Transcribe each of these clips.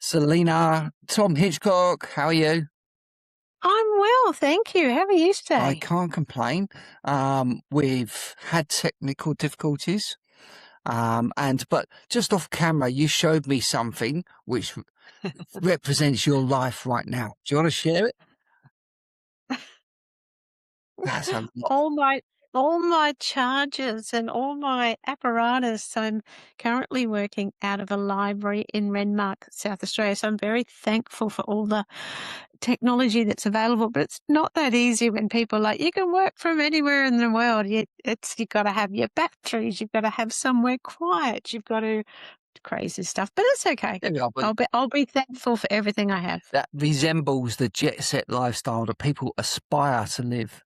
Selina, Tom Hitchcock, how are you? I'm well, thank you. How are you I today? can't complain. We've had technical difficulties, but just off camera, you showed me something which represents your life right now. Do you want to share it? That's a lot. All my chargers and all my apparatus. I'm currently working out of a library in Renmark, South Australia. So I'm very thankful for all the technology that's available. But it's not that easy when people are like, you can work from anywhere in the world. You've got to have your batteries. You've got to have somewhere quiet. You've got to crazy stuff. But it's okay. There we are, but I'll be thankful for everything I have. that resembles the jet set lifestyle that people aspire to live.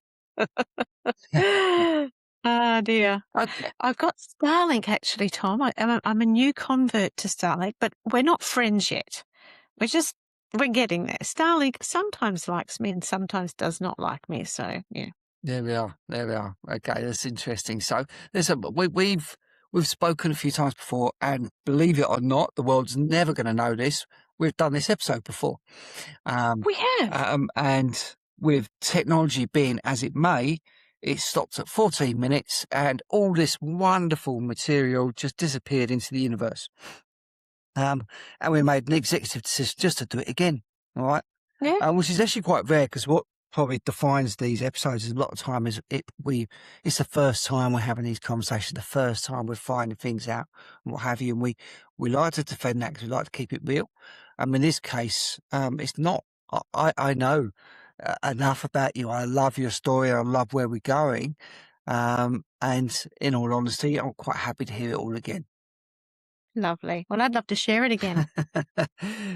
Oh dear. Okay. I've got Starlink actually, Tom. I'm a new convert to Starlink, but we're not friends yet. We're getting there. Starlink sometimes likes me and sometimes does not like me. So yeah. There we are. Okay, that's interesting. So we've spoken a few times before, and believe it or not, the world's never going to know this. We've done this episode before. We have. And with technology being as it may, it stopped at 14 minutes, and all this wonderful material just disappeared into the universe. And we made an executive decision just to do it again. All right. Yeah. Which is actually quite rare, because what probably defines these episodes is a lot of time is it's the first time we're having these conversations, the first time we're finding things out and what have you. And we like to defend that because we like to keep it real. In this case, it's not. I know enough about you. I love your story. I love where we're going. And in all honesty, I'm quite happy to hear it all again. Lovely. Well, I'd love to share it again.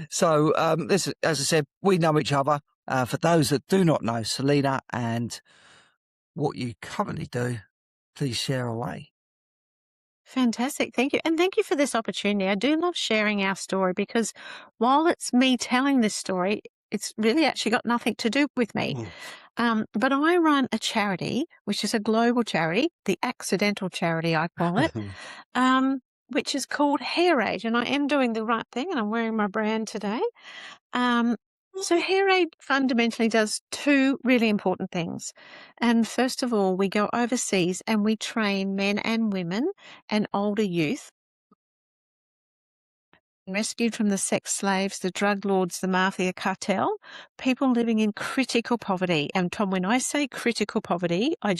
So, as I said, we know each other. For those that do not know Selina and what you currently do, please share away. Fantastic. Thank you. And thank you for this opportunity. I do love sharing our story because while it's me telling this story, it's really actually got nothing to do with me. But I run a charity, which is a global charity, the accidental charity, I call it, which is called Hair Aid. And I am doing the right thing and I'm wearing my brand today. So Hair Aid fundamentally does two really important things. And first of all, we go overseas and we train men and women and older youth rescued from the sex slaves, the drug lords, the mafia cartel, people living in critical poverty. And Tom, when I say critical poverty, I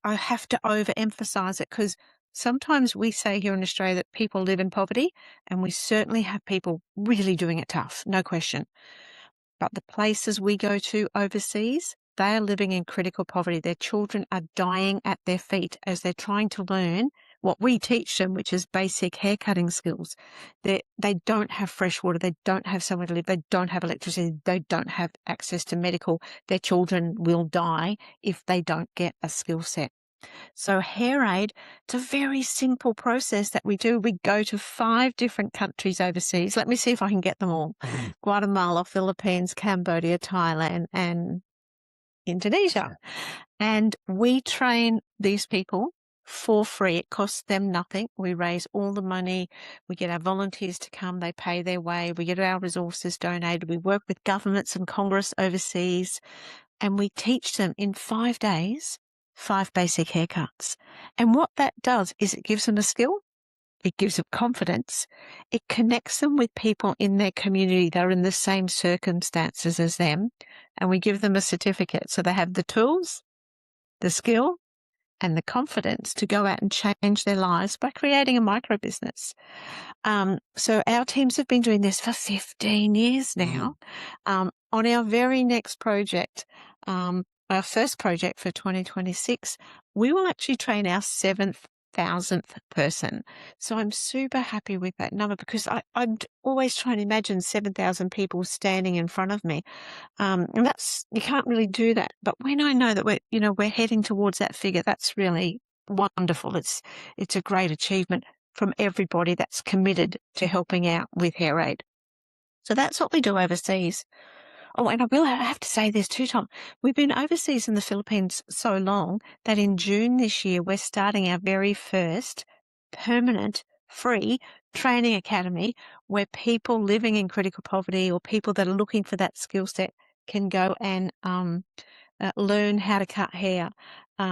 have to overemphasize it because sometimes we say here in Australia that people live in poverty, and we certainly have people really doing it tough, no question. But the places we go to overseas, they are living in critical poverty. Their children are dying at their feet as they're trying to learn what we teach them, which is basic hair cutting skills. They don't have fresh water. They don't have somewhere to live. They don't have electricity. They don't have access to medical. Their children will die if they don't get a skill set. So Hair Aid, it's a very simple process that we do. We go to 5 different countries overseas. Let me see if I can get them all. Guatemala, Philippines, Cambodia, Thailand, and Indonesia. And we train these people for free. It costs them nothing. We raise all the money. We get our volunteers to come. They pay their way. We get our resources donated. We work with governments and Congress overseas. And we teach them in 5 days 5 basic haircuts. And what that does is it gives them a skill. It gives them confidence. It connects them with people in their community that are in the same circumstances as them. And we give them a certificate. So they have the tools, the skill, and the confidence to go out and change their lives by creating a micro business. So our teams have been doing this for 15 years now. On our very next project, our first project for 2026, we will actually train our 7,000th person. So I'm super happy with that number because I'm always trying to imagine 7,000 people standing in front of me. And you can't really do that. But when I know that we're heading towards that figure, that's really wonderful. It's a great achievement from everybody that's committed to helping out with Hair Aid. So that's what we do overseas. Oh, and I have to say this too, Tom. We've been overseas in the Philippines so long that in June this year, we're starting our very first permanent, free training academy where people living in critical poverty or people that are looking for that skill set can go and learn how to cut hair.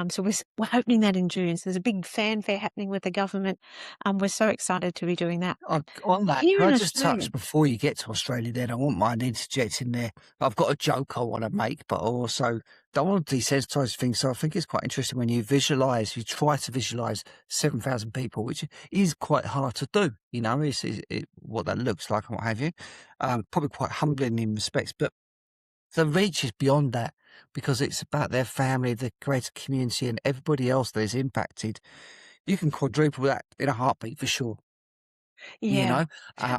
So we're opening that in June. So there's a big fanfare happening with the government. We're so excited to be doing that. On that, Here can in I just Australia, touch before you get to Australia then? I won't mind interjecting there. I've got a joke I want to make, but I also don't want to desensitise things. So I think it's quite interesting when you try to visualise 7,000 people, which is quite hard to do. You know, it's what that looks like and what have you. Probably quite humbling in respects, but the reach is beyond that because it's about their family, the greater community, and everybody else that is impacted. You can quadruple that in a heartbeat for sure. You yeah, know,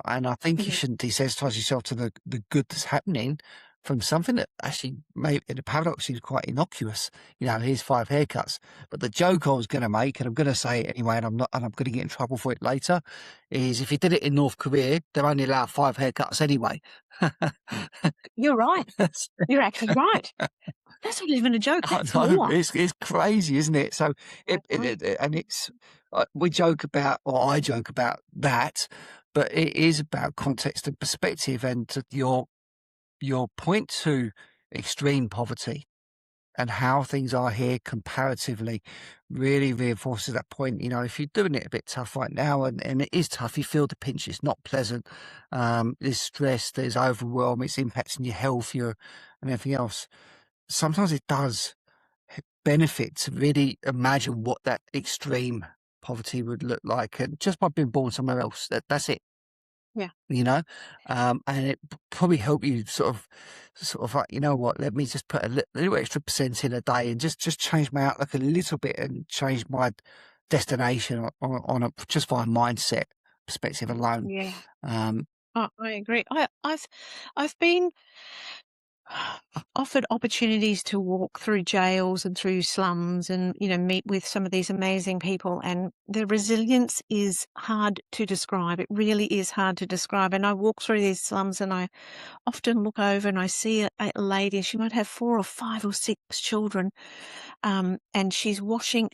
and I think you yeah, shouldn't desensitize yourself to the good that's happening from something that actually may, in the paradox, seems quite innocuous. You know, here's 5 haircuts. But the joke I was going to make, and I'm going to say it anyway, and I'm going to get in trouble for it later, is if you did it in North Korea, they're only allowed 5 haircuts anyway. you're right. You're actually right. That's not even a joke. I That's know, more. it's crazy, isn't it? So I agree. and it's we joke about, or I joke about that, but it is about context and perspective. And to your point to extreme poverty and how things are here comparatively really reinforces that point. You know, if you're doing it a bit tough right now, and it is tough, you feel the pinch, it's not pleasant. There's stress, there's overwhelm, it's impacting your health, and everything else. Sometimes it does benefit to really imagine what that extreme poverty would look like, and just by being born somewhere else, that's it. Yeah. You know, and it probably help you sort of like, you know what, let me just put a little extra percent in a day and just change my outlook a little bit and change my destination on a just by a mindset perspective alone. Yeah. Um, I agree. I've been offered opportunities to walk through jails and through slums and, meet with some of these amazing people, and the resilience is hard to describe. It really is hard to describe. And I walk through these slums and I often look over and I see a lady, she might have 4 or 5 or 6 children. And she's washing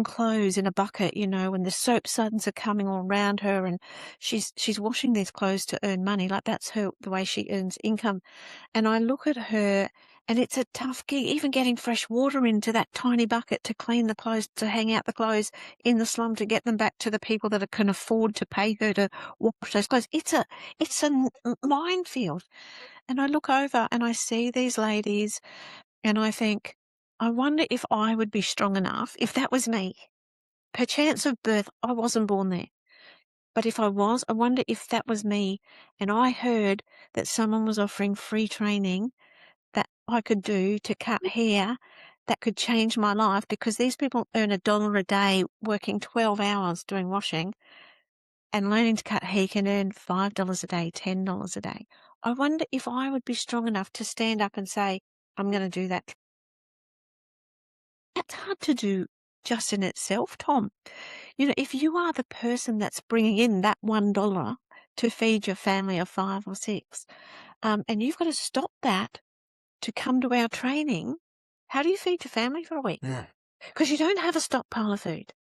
clothes in a bucket, and the soap suds are coming all around her, and she's washing these clothes to earn money. Like, that's the way she earns income. And I look at her, and it's a tough gig, even getting fresh water into that tiny bucket to clean the clothes, to hang out the clothes in the slum, to get them back to the people that can afford to pay her to wash those clothes. It's a minefield. And I look over and I see these ladies and I think, I wonder if I would be strong enough, if that was me. Per chance of birth, I wasn't born there. But if I was, I wonder if that was me and I heard that someone was offering free training that I could do to cut hair that could change my life, because these people earn $1 a day working 12 hours doing washing, and learning to cut hair can earn $5 a day, $10 a day. I wonder if I would be strong enough to stand up and say, I'm going to do that. That's hard to do just in itself, Tom. If you are the person that's bringing in that $1 to feed your family of 5 or 6, and you've got to stop that to come to our training, how do you feed your family for a week? yeah. Because you don't have a stockpile of food.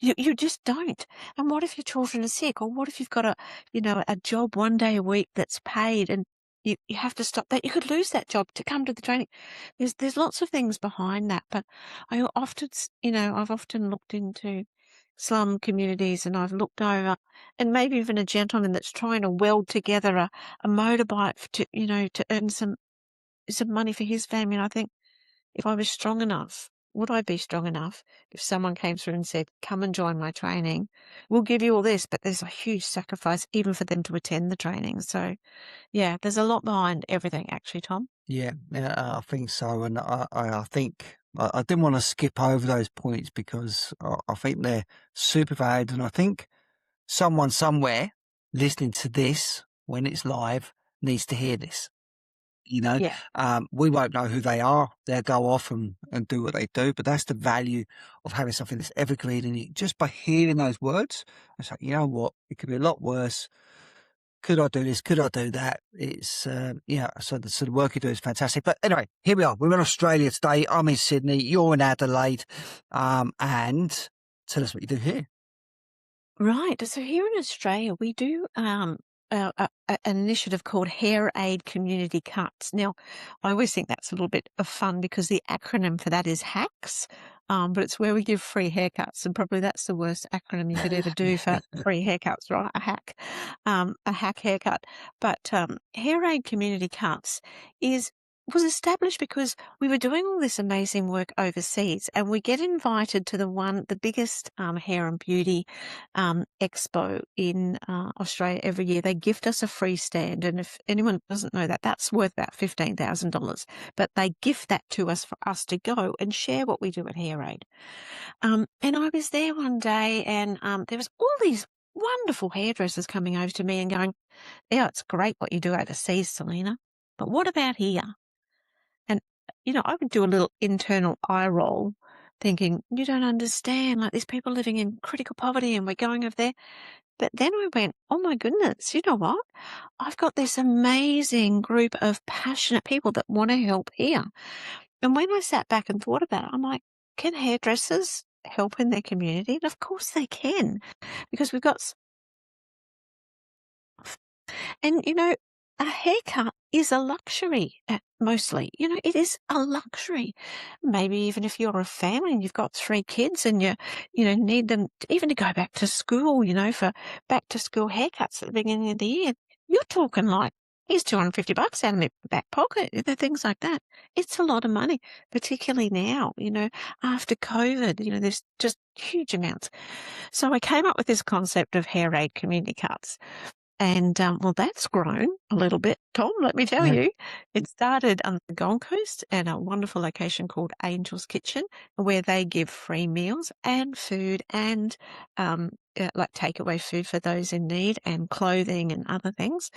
You just don't. And what if your children are sick? Or what if you've got a job 1 day a week that's paid, and you have to stop that? You could lose that job to come to the training. There's lots of things behind that. But I often, I've often looked into slum communities, and I've looked over, and maybe even a gentleman that's trying to weld together a motorbike to earn some money for his family. And I think, if I was strong enough, would I be strong enough if someone came through and said, come and join my training? We'll give you all this, but there's a huge sacrifice even for them to attend the training. So, yeah, there's a lot behind everything, actually, Tom. Yeah, I think so, and I think I didn't want to skip over those points because I think they're super valid, and I think someone somewhere listening to this when it's live needs to hear this. Yeah. We won't know who they are. They'll go off and do what they do, but that's the value of having something that's evergreen. And just by hearing those words, it's like, you know what, it could be a lot worse. Could I do this? Could I do that? It's, so the work you do is fantastic. But anyway, here we are. We're in Australia today. I'm in Sydney. You're in Adelaide. And tell us what you do here. Right. So here in Australia, we do an initiative called Hair Aid Community Cuts. Now, I always think that's a little bit of fun because the acronym for that is HACS, but it's where we give free haircuts, and probably that's the worst acronym you could ever do for free haircuts, right? A hack haircut. But Hair Aid Community Cuts was established because we were doing all this amazing work overseas, and we get invited to the biggest hair and beauty expo in Australia every year. They gift us a free stand, and if anyone doesn't know that, that's worth about $15,000. But they gift that to us for us to go and share what we do at Hair Aid. And I was there one day, and there was all these wonderful hairdressers coming over to me and going, "Yeah, it's great what you do overseas, Selina, but what about here?" And, I would do a little internal eye roll thinking, you don't understand, like there's people living in critical poverty and we're going over there. But then I went, oh my goodness, you know what? I've got this amazing group of passionate people that want to help here. And when I sat back and thought about it, I'm like, can hairdressers help in their community? And of course they can, because we've got And, a haircut is a luxury, mostly. It is a luxury. Maybe even if you're a family and you've got 3 kids and need them even to go back to school, for back to school haircuts at the beginning of the year, you're talking like, here's $250 out of my back pocket, things like that. It's a lot of money, particularly now, after COVID, there's just huge amounts. So I came up with this concept of Hair Aid Community Cuts. And, well, that's grown a little bit, Tom, let me tell Yeah. you. It started on the Gold Coast at a wonderful location called Angel's Kitchen, where they give free meals and food and, like takeaway food for those in need and clothing and other things.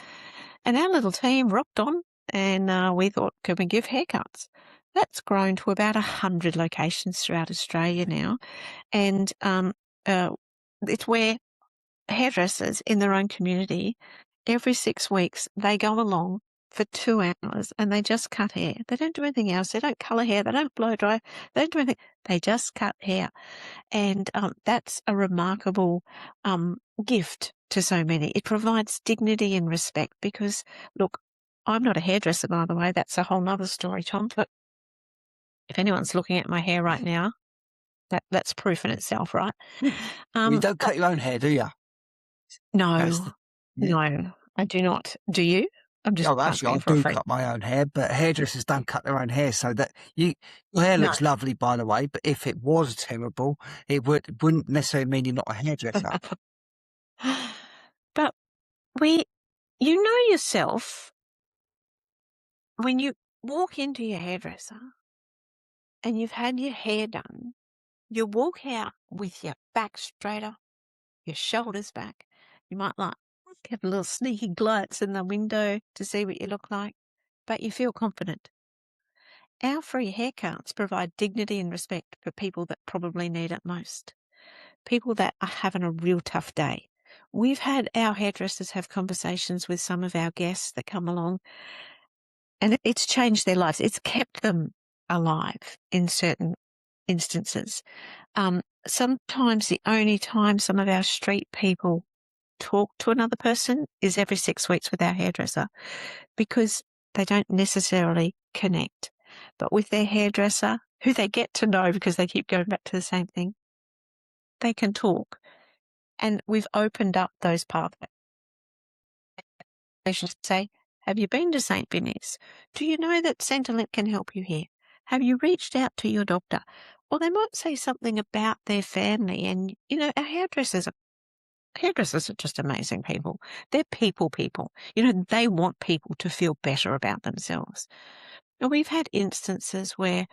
And our little team rocked on and we thought, can we give haircuts? That's grown to about 100 locations throughout Australia now. And it's where hairdressers in their own community, every 6 weeks, they go along for 2 hours and they just cut hair. They don't do anything else. They don't colour hair. They don't blow dry. They don't do anything. They just cut hair. And that's a remarkable gift to so many. It provides dignity and respect because, look, I'm not a hairdresser, by the way. That's a whole nother story, Tom. But if anyone's looking at my hair right now, that's proof in itself, right? Well, you don't cut your own hair, do you? No, no, I do not. Do you? I'm just Actually, I asking for a do friend. cut my own hair, but hairdressers don't cut their own hair. So that your hair No. looks lovely, by the way. But if it was terrible, it wouldn't necessarily mean you're not a hairdresser. But you know yourself when you walk into your hairdresser and you've had your hair done, you walk out with your back straighter, your shoulders back. You might like have a little sneaky glance in the window to see what you look like, but you feel confident. Our free haircuts provide dignity and respect for people that probably need it most. People that are having a real tough day. We've had our hairdressers have conversations with some of our guests that come along, and it's changed their lives. It's kept them alive in certain instances. Sometimes the only time some of our street people talk to another person is every 6 weeks with our hairdresser because they don't necessarily connect. But with their hairdresser, who they get to know because they keep going back to the same thing, they can talk. And we've opened up those pathways. They should say, have you been to St. Vinny's? Do you know that Centrelink can help you here? Have you reached out to your doctor? Or they might say something about their family. And, our hairdressers are just amazing people. They're people. They want people to feel better about themselves. And we've had instances where,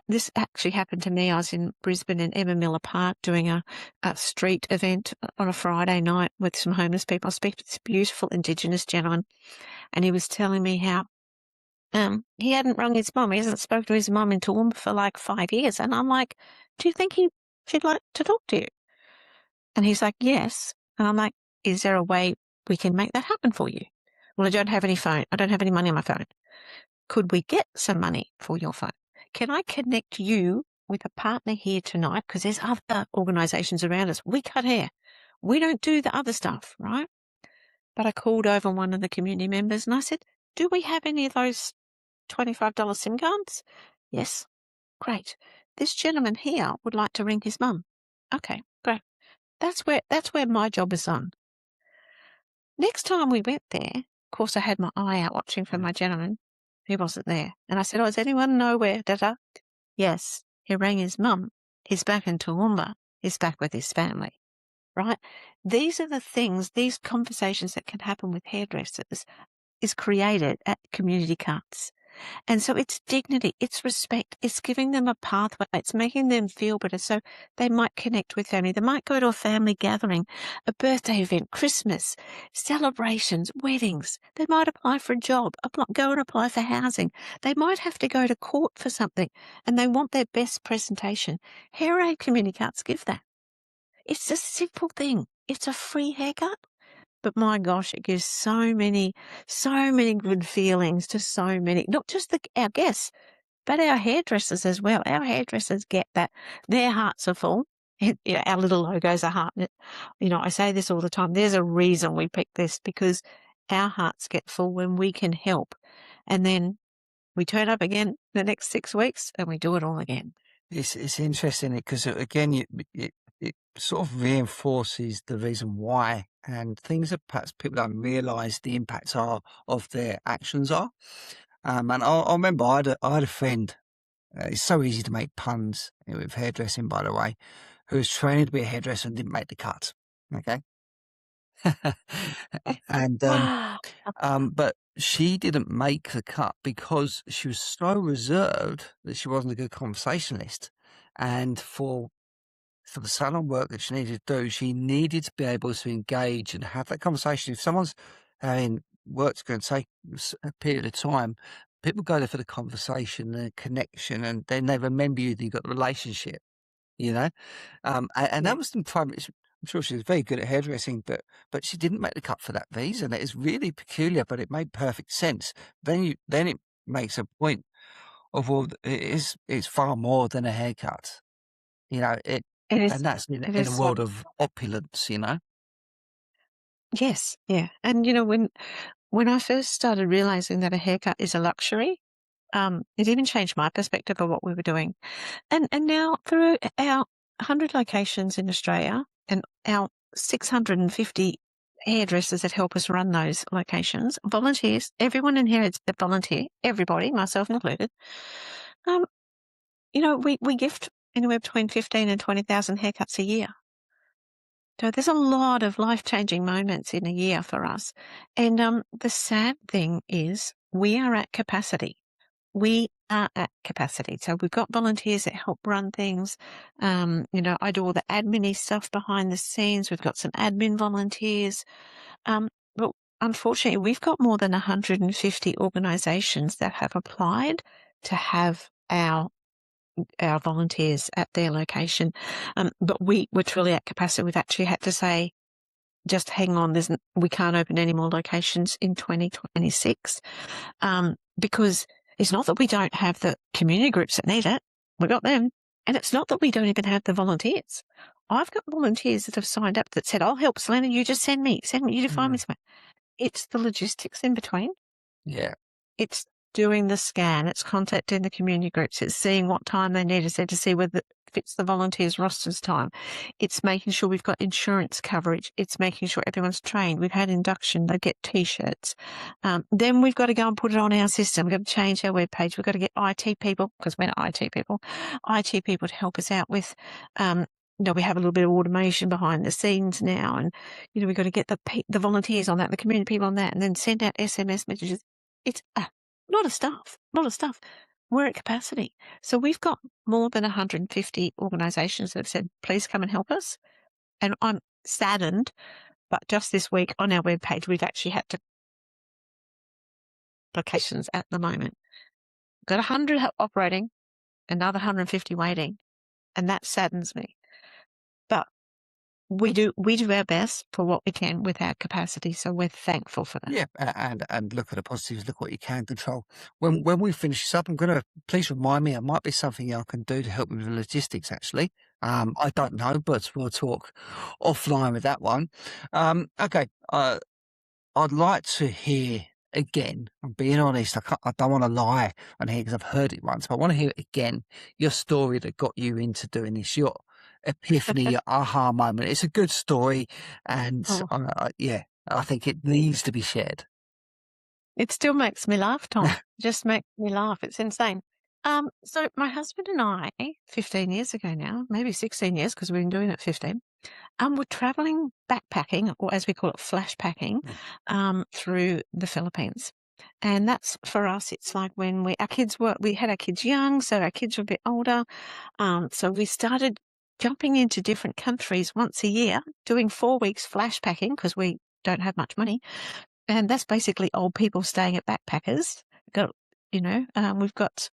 this actually happened to me. I was in Brisbane in Emma Miller Park doing a street event on a Friday night with some homeless people. I speak to this beautiful Indigenous gentleman, and he was telling me how he hadn't rung his mum. He hasn't spoken to his mum in Toowoomba for like 5 years. And I'm like, do you think she'd like to talk to you? And he's like, yes. And I'm like, is there a way we can make that happen for you? Well, I don't have any phone. I don't have any money on my phone. Could we get some money for your phone? Can I connect you with a partner here tonight? Because there's other organisations around us. We cut hair. We don't do the other stuff, right? But I called over one of the community members and I said, do we have any of those $25 SIM cards? Yes. Great. This gentleman here would like to ring his mum. Okay, great. That's where my job is on. Next time we went there, of course, I had my eye out watching for my gentleman. He wasn't there. And I said, does anyone know where? Da-da? Yes. He rang his mum. He's back in Toowoomba. He's back with his family. Right? These are the things, these conversations that can happen with hairdressers is created at community cuts. And so it's dignity, it's respect, it's giving them a pathway, it's making them feel better so they might connect with family. They might go to a family gathering, a birthday event, Christmas, celebrations, weddings. They might apply for a job, go and apply for housing. They might have to go to court for something and they want their best presentation. Hair aid community cuts give that. It's a simple thing. It's a free haircut. But my gosh, it gives so many good feelings to so many, not just our guests, but our hairdressers as well. Our hairdressers get that. Their hearts are full. Our little logos are heart. I say this all the time. There's a reason we pick this because our hearts get full when we can help. And then we turn up again the next 6 weeks and we do it all again. It's interesting because, again, it sort of reinforces the reason why, and things that perhaps people don't realise the impacts of their actions are. And I remember I had a friend. It's so easy to make puns with hairdressing, by the way, who was training to be a hairdresser and didn't make the cut. Okay. And but she didn't make the cut because she was so reserved that she wasn't a good conversationalist, and for the salon work that she needed to do, she needed to be able to engage and have that conversation. If someone's having work's going to take a period of time, people go there for the conversation, the connection, and then they remember you. You've got the relationship, and that was the primary. I'm sure she was very good at hairdressing, but she didn't make the cut for that reason. It is really peculiar, but it made perfect sense. Then it makes a point of, well, it's far more than a haircut. It is, and that's in a world of opulence, Yes, yeah. And when I first started realizing that a haircut is a luxury, it even changed my perspective of what we were doing. And now through our 100 locations in Australia and our 650 hairdressers that help us run those locations, volunteers, everyone in here is a volunteer, everybody, myself included. We gift anywhere between 15 and 20,000 haircuts a year. So there's a lot of life-changing moments in a year for us. And the sad thing is we are at capacity. We are at capacity. So we've got volunteers that help run things. I do all the admin stuff behind the scenes. We've got some admin volunteers. But unfortunately, we've got more than 150 organisations that have applied to have our volunteers at their location. But we're truly at capacity. We've actually had to say, just hang on, we can't open any more locations in 2026 because it's not that we don't have the community groups that need it. We've got them. And it's not that we don't even have the volunteers. I've got volunteers that have signed up that said, I'll help, Selina, you just send me, you to find me somewhere. It's the logistics in between. Yeah. It's doing the scan, it's contacting the community groups, it's seeing what time they need us there to see whether it fits the volunteers' rosters time. It's making sure we've got insurance coverage. It's making sure everyone's trained. We've had induction. They get T-shirts. Then we've got to go and put it on our system. We've got to change our webpage. We've got to get IT people, because we're not IT people to help us out with we have a little bit of automation behind the scenes now, and we've got to get the volunteers on that, the community people on that, and then send out SMS messages. It's a lot of stuff. We're at capacity. So we've got more than 150 organisations that have said, please come and help us. And I'm saddened, but just this week on our webpage, we've actually had to applications at the moment. Got 100 operating, another 150 waiting, and that saddens me. But we do our best for what we can with our capacity. So we're thankful for that. Yeah, and look at the positives. Look what you can control. When we finish this up, I'm gonna please remind me. It might be something I can do to help me with the logistics. Actually, I don't know, but we'll talk offline with that one. Okay. I'd like to hear again. I'm being honest. I don't want to lie on here because I've heard it once, but I want to hear it again. Your story that got you into doing this. Your epiphany, your aha moment. It's a good story, and Oh, yeah, I think it needs to be shared. it still makes me laugh, Tom. Just makes me laugh. It's insane. So my husband and I, 15 years ago now, maybe 16 years because we've been doing it 15, we're traveling backpacking, or as we call it, flash packing, through the Philippines. And that's, for us, it's like when we had our kids young, so our kids were a bit older. So we started jumping into different countries once a year, doing 4 weeks flash packing because we don't have much money. And that's basically old people staying at backpackers. We've got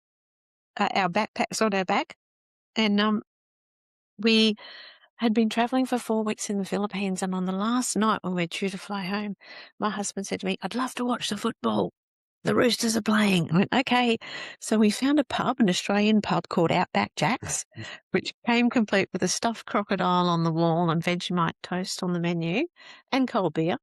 our backpacks on our back. And we had been traveling for 4 weeks in the Philippines. And on the last night when we were due to fly home, my husband said to me, "I'd love to watch the football. The Roosters are playing." I went, okay. So we found a pub, an Australian pub called Outback Jack's, which came complete with a stuffed crocodile on the wall and Vegemite toast on the menu and cold beer.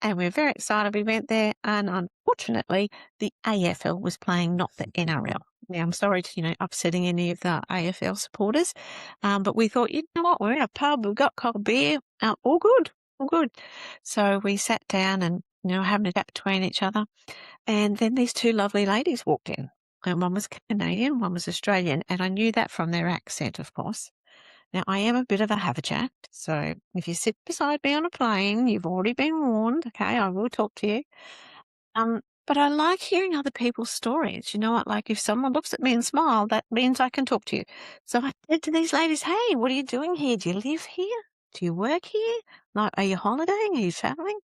And we were very excited. We went there, and unfortunately, the AFL was playing, not the NRL. Now, I'm sorry to, upsetting any of the AFL supporters, but we thought, you know what, we're in a pub, we've got cold beer, all good, all good. So we sat down and, having a chat between each other. And then these two lovely ladies walked in. And one was Canadian, one was Australian, and I knew that from their accent, of course. Now, I am a bit of a haverjack, so if you sit beside me on a plane, you've already been warned, okay? I will talk to you. But I like hearing other people's stories. You know what? Like if someone looks at me and smile, that means I can talk to you. So I said to these ladies, "Hey, what are you doing here? Do you live here? Do you work here? Like, are you holidaying? Are you traveling?"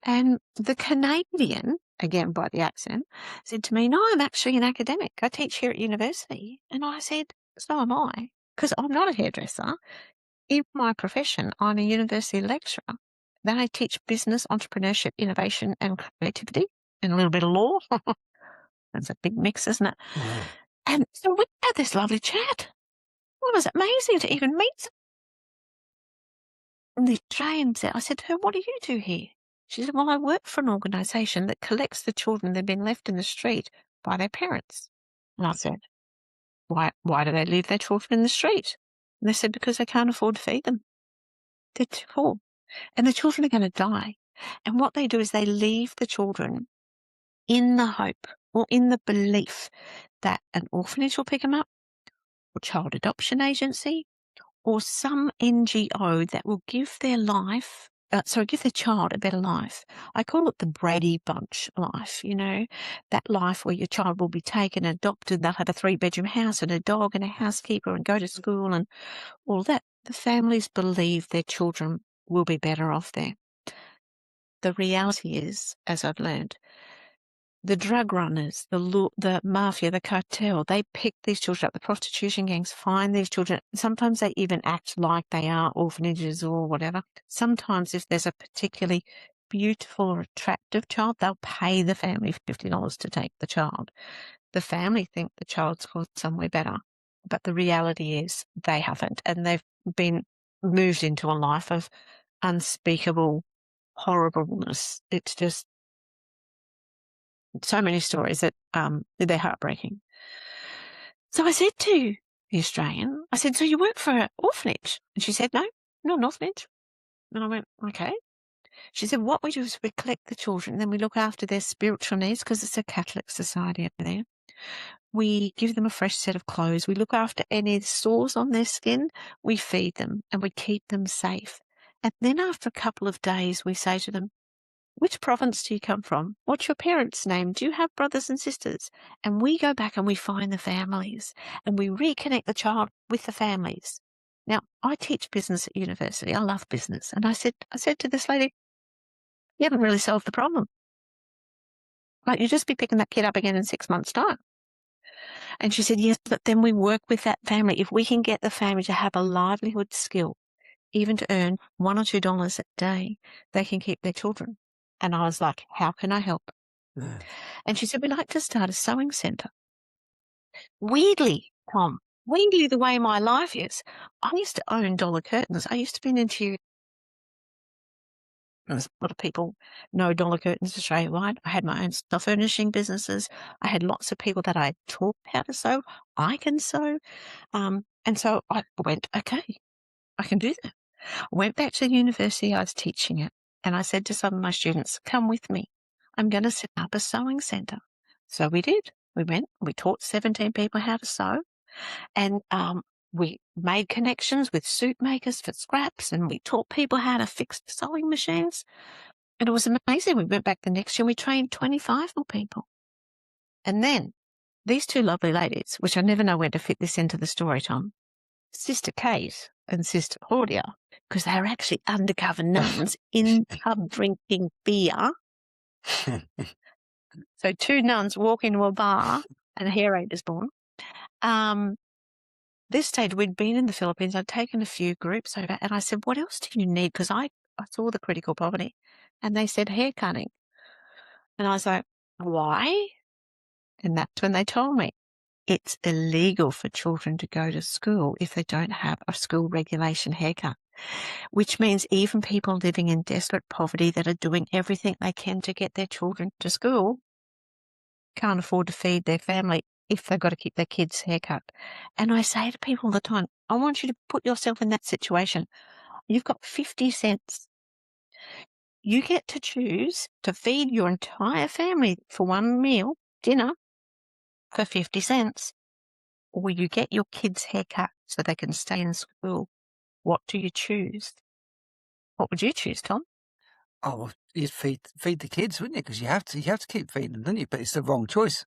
And the Canadian, again by the accent, said to me, "No, I'm actually an academic. I teach here at university." And I said, "So am I, because I'm not a hairdresser. In my profession, I'm a university lecturer. Then I teach business, entrepreneurship, innovation, and creativity, and a little bit of law." That's a big mix, isn't it? And so we had this lovely chat. It was amazing to even meet some. And the Australian said, I said to her, "What do you do here?" She said, "Well, I work for an organisation that collects the children that have been left in the street by their parents." And I said, why do they leave their children in the street? And they said, "Because they can't afford to feed them. They're too poor. And the children are going to die." And what they do is they leave the children in the hope or in the belief that an orphanage will pick them up, or child adoption agency, or some NGO that will give their give their child a better life. I call it the Brady Bunch life, that life where your child will be taken and adopted. They'll have a 3-bedroom house and a dog and a housekeeper and go to school and all that. The families believe their children will be better off there. The reality is, as I've learned, the drug runners, the mafia, the cartel, they pick these children up. The prostitution gangs find these children. Sometimes they even act like they are orphanages or whatever. Sometimes if there's a particularly beautiful or attractive child, they'll pay the family $50 to take the child. The family think the child's gone somewhere better, but the reality is they haven't, and they've been moved into a life of unspeakable horribleness. It's just so many stories that they're heartbreaking. So I said to the Australian, I said, "So you work for an orphanage?" And she said, "No, not an orphanage." And I went, "Okay." She said, "What we do is we collect the children, and then we look after their spiritual needs because it's a Catholic society over there. We give them a fresh set of clothes. We look after any sores on their skin. We feed them and we keep them safe. And then after a couple of days, we say to them, 'Which province do you come from? What's your parents' name? Do you have brothers and sisters?' And we go back and we find the families and we reconnect the child with the families." Now, I teach business at university. I love business. And I said to this lady, "You haven't really solved the problem. Like, you just be picking that kid up again in 6 months' time." And she said, "Yes, but then we work with that family. If we can get the family to have a livelihood skill, even to earn $1 or $2 a day, they can keep their children. And I was like, how can I help? Yeah. And she said, we'd like to start a sewing centre. Weirdly, Tom, weirdly the way my life is, I used to own dollar curtains. I used to be an interior. A lot of people know dollar curtains Australia-wide. I had my own self-furnishing businesses. I had lots of people that I taught how to sew. I can sew. And so I went, okay, I can do that. I went back to the university. I was teaching it. And I said to some of my students, come with me. I'm going to set up a sewing centre. So we did. We went, we taught 17 people how to sew. And we made connections with suit makers for scraps, and we taught people how to fix sewing machines. And it was amazing. We went back the next year and we trained 25 more people. And then these two lovely ladies, which I never know where to fit this into the story, Tom, Sister Kate and Sister Claudia, because they were actually undercover nuns in pub drinking beer. So two nuns walk into a bar and a hair raid is born. This stage, we'd been in the Philippines. I'd taken a few groups over and I said, what else do you need? Because I saw the critical poverty. And they said, hair cutting. And I was like, why? And that's when they told me it's illegal for children to go to school if they don't have a school regulation haircut, which means even people living in desperate poverty that are doing everything they can to get their children to school can't afford to feed their family if they've got to keep their kids' haircut. And I say to people all the time, I want you to put yourself in that situation. You've got 50 cents. You get to choose to feed your entire family for one meal, dinner, for 50 cents. Or you get your kids' haircut so they can stay in school. What do you choose? What would you choose, Tom? Oh, well, you'd feed the kids, wouldn't you? Because you have to keep feeding them, don't you? But it's the wrong choice.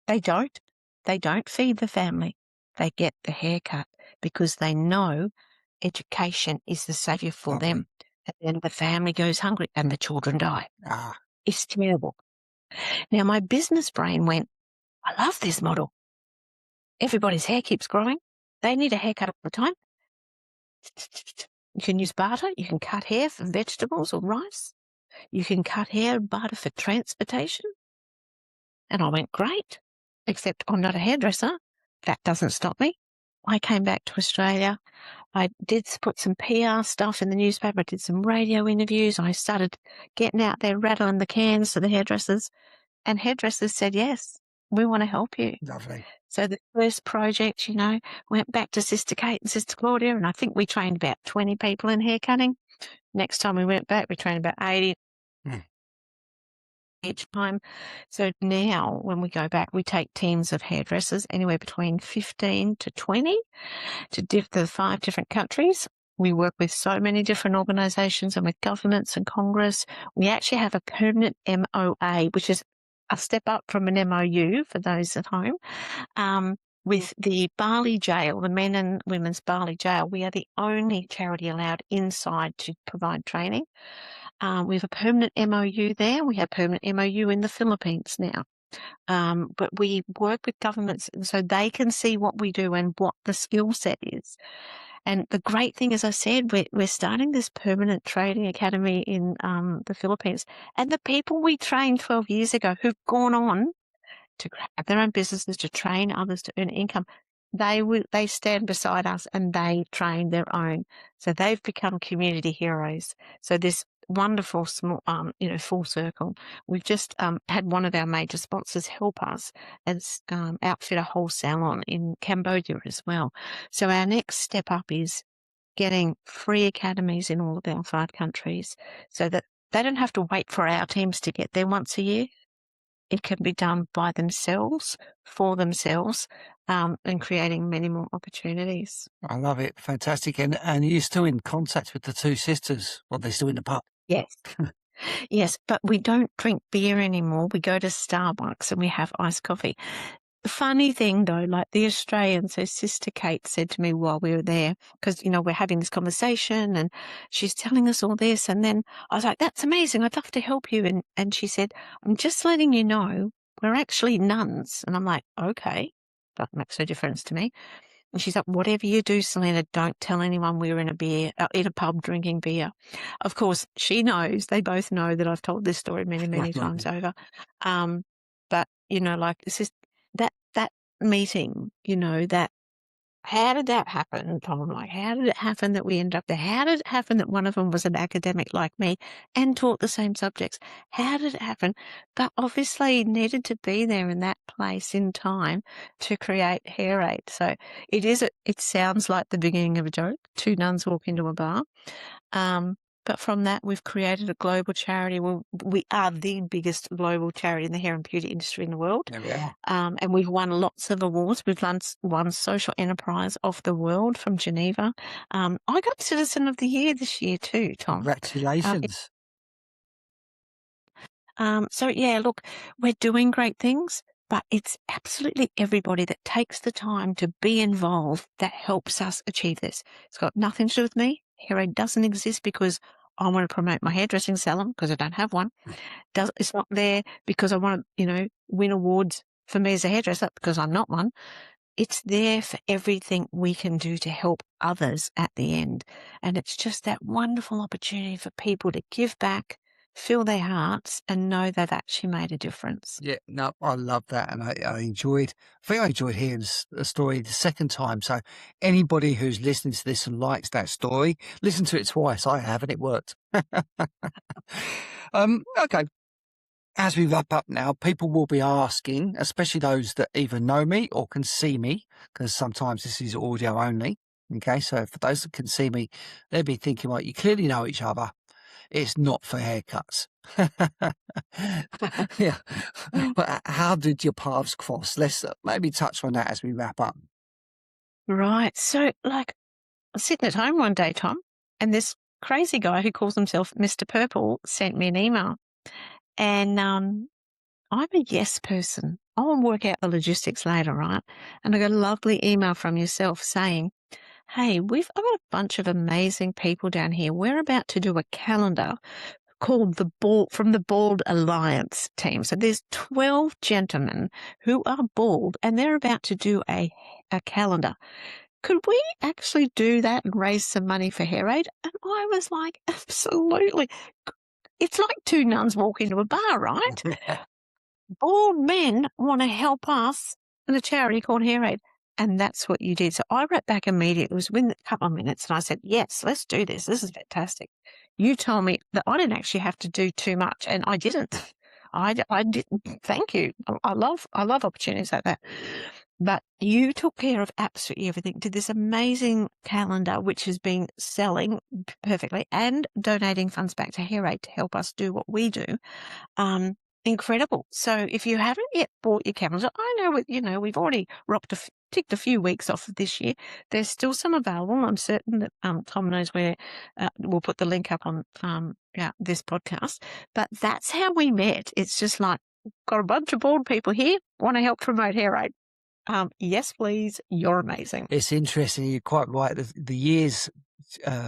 They don't. They don't feed the family. They get the haircut because they know education is the saviour for them. And then the family goes hungry and the children die. It's terrible. Now, my business brain went, I love this model. Everybody's hair keeps growing. They need a haircut all the time. You can use barter. You can cut hair for vegetables or rice. You can cut hair and barter for transportation. And I went, great, except I'm not a hairdresser. That doesn't stop me. I came back to Australia. I did put some PR stuff in the newspaper. I did some radio interviews. I started getting out there, rattling the cans to the hairdressers. And hairdressers said, yes, we want to help you. Lovely. So the first project, went back to Sister Kate and Sister Claudia, and I think we trained about 20 people in hair cutting. Next time we went back, we trained about 80 each time. So now when we go back, we take teams of hairdressers, anywhere between 15 to 20 to the 5 different countries. We work with so many different organisations and with governments and Congress. We actually have a permanent MOA, which is a step up from an MOU for those at home. With the Bali Jail, the men and women's Bali Jail, we are the only charity allowed inside to provide training. We have a permanent MOU there. We have permanent MOU in the Philippines now. But we work with governments so they can see what we do and what the skill set is. And the great thing, as I said, we're starting this permanent training academy in the Philippines. And the people we trained 12 years ago who've gone on to have their own businesses, to train others to earn income, they stand beside us and they train their own. So they've become community heroes. So this wonderful small, full circle. We've just had one of our major sponsors help us as outfit a whole salon in Cambodia as well. So our next step up is getting free academies in all of our 5 countries so that they don't have to wait for our teams to get there once a year. It can be done by themselves, for themselves, and creating many more opportunities. I love it. Fantastic. And you're still in contact with the 2 sisters? Well, they're still in the pub. Yes. Yes, but we don't drink beer anymore. We go to Starbucks and we have iced coffee. The funny thing, though, like the Australians, so Sister Kate said to me while we were there, because, we're having this conversation and she's telling us all this. And then I was like, that's amazing. I'd love to help you. And she said, I'm just letting you know we're actually nuns. And I'm like, okay, that makes no difference to me. And she's like, whatever you do, Selina, don't tell anyone we were in a pub drinking beer. Of course, she knows, they both know that I've told this story many, many times over. But, like, it's just that meeting, that, how did that happen, Tom? Like, how did it happen that we ended up there? How did it happen that one of them was an academic like me and taught the same subjects? How did it happen? But obviously needed to be there in that place in time to create Hair Aid. So it sounds like the beginning of a joke. Two nuns walk into a bar. But from that, we've created a global charity. We are the biggest global charity in the hair and beauty industry in the world. There we are. And we've won lots of awards. We've won Social Enterprise of the World from Geneva. I got Citizen of the Year this year too, Tom. Congratulations. So, yeah, look, we're doing great things, but it's absolutely everybody that takes the time to be involved that helps us achieve this. It's got nothing to do with me. Hair Aid doesn't exist because I want to promote my hairdressing salon because I don't have one. It's not there because I want to, win awards for me as a hairdresser because I'm not one. It's there for everything we can do to help others at the end. And it's just that wonderful opportunity for people to give back, fill their hearts and know they've actually made a difference. Yeah, no, I love that. And I think I enjoyed hearing the story the second time. So anybody who's listening to this and likes that story, listen to it twice. I have, and it worked. Okay. As we wrap up now, people will be asking, especially those that either know me or can see me, because sometimes this is audio only. Okay, so for those that can see me, they'll be thinking, well, you clearly know each other. It's not for haircuts. Yeah. But how did your paths cross? Let's maybe touch on that as we wrap up. Right. So, like, I was sitting at home one day, Tom, and this crazy guy who calls himself Mr. Purple sent me an email. And I'm a yes person. I want to work out the logistics later, right? And I got a lovely email from yourself saying, hey, I've got a bunch of amazing people down here. We're about to do a calendar called from the Bald Alliance team. So there's 12 gentlemen who are bald and they're about to do a calendar. Could we actually do that and raise some money for Hair Aid? And I was like, absolutely. It's like two nuns walk into a bar, right? Bald men want to help us in a charity called Hair Aid. And that's what you did. So I wrote back immediately. It was within a couple of minutes. And I said, yes, let's do this. This is fantastic. You told me that I didn't actually have to do too much. And I didn't. I didn't. Thank you. I love opportunities like that. But you took care of absolutely everything. Did this amazing calendar, which has been selling perfectly and donating funds back to Hair Aid to help us do what we do. Incredible. So if you haven't yet bought your calendar, I know, we've already ticked a few weeks off of this year. There's still some available. I'm certain that Tom knows where. We'll put the link up on this podcast. But that's how we met. It's just like, got a bunch of bald people here, want to help promote Hair Aid. Yes, please. You're amazing. It's interesting. You're quite right. The years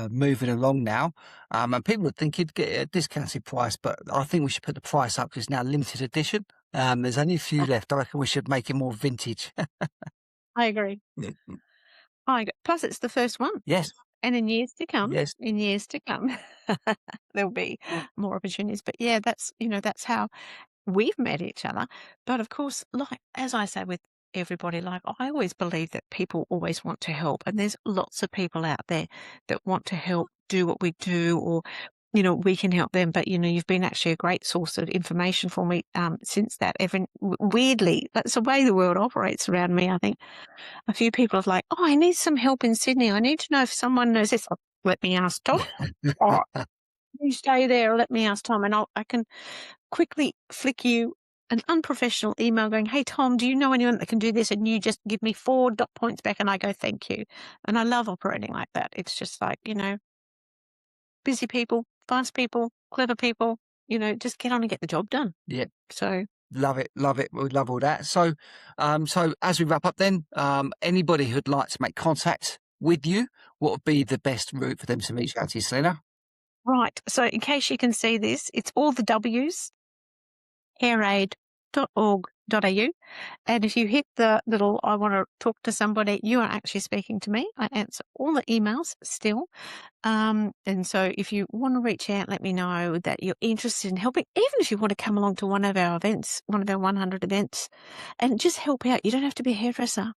moving along now, and people would think you'd get a discounted price, but I think we should put the price up because it's now limited edition. There's only a few left. I reckon we should make it more vintage. I agree. Plus, it's the first one. Yes. And in years to come, Yes. There'll be more opportunities. But yeah, that's how we've met each other. But of course, like, as I say with everybody, like, I always believe that people always want to help. And there's lots of people out there that want to help do what we do, or, we can help them. But, you've been actually a great source of information for me since that. Weirdly, that's the way the world operates around me. I think a few people are like, oh, I need some help in Sydney. I need to know if someone knows this. Let me ask Tom. Or, you stay there, let me ask Tom. And I can quickly flick you an unprofessional email going, hey, Tom, do you know anyone that can do this? And you just give me 4 dot points back and I go, thank you. And I love operating like that. It's just like, busy people, fast people, clever people, just get on and get the job done. Yeah. So love it. We love all that. So, so as we wrap up then, anybody who'd like to make contact with you, what would be the best route for them to reach out to you, Selina? Right. So in case you can see this, it's all the W's, www.saviour.org.au. And if you hit the little I want to talk to somebody, you are actually speaking to me. I answer all the emails still. And so if you want to reach out, let me know that you're interested in helping, even if you want to come along to one of our events, one of our 100 events, and just help out. You don't have to be a hairdresser.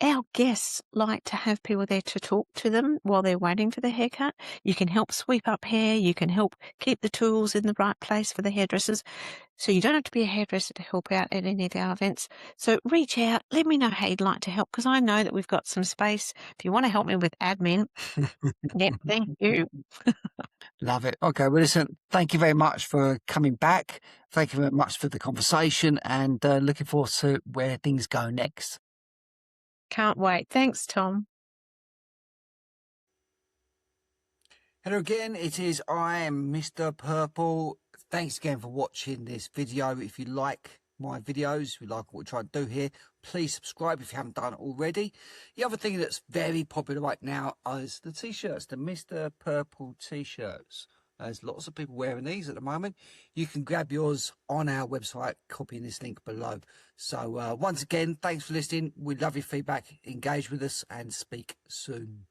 Our guests like to have people there to talk to them while they're waiting for their haircut. You can help sweep up hair. You can help keep the tools in the right place for the hairdressers. So you don't have to be a hairdresser to help out at any of our events. So reach out. Let me know how you'd like to help, because I know that we've got some space. If you want to help me with admin, yeah, thank you. Love it. Okay, well, listen, thank you very much for coming back. Thank you very much for the conversation, and looking forward to where things go next. Can't wait. Thanks, Tom. Hello again, I am Mr. Purple. Thanks again for watching this video. If you like my videos, if you like what we try to do here, please subscribe if you haven't done it already. The other thing that's very popular right now is the t-shirts, the Mr. Purple t-shirts. There's lots of people wearing these at the moment. You can grab yours on our website, copying this link below. So once again, thanks for listening. We love your feedback. Engage with us and speak soon.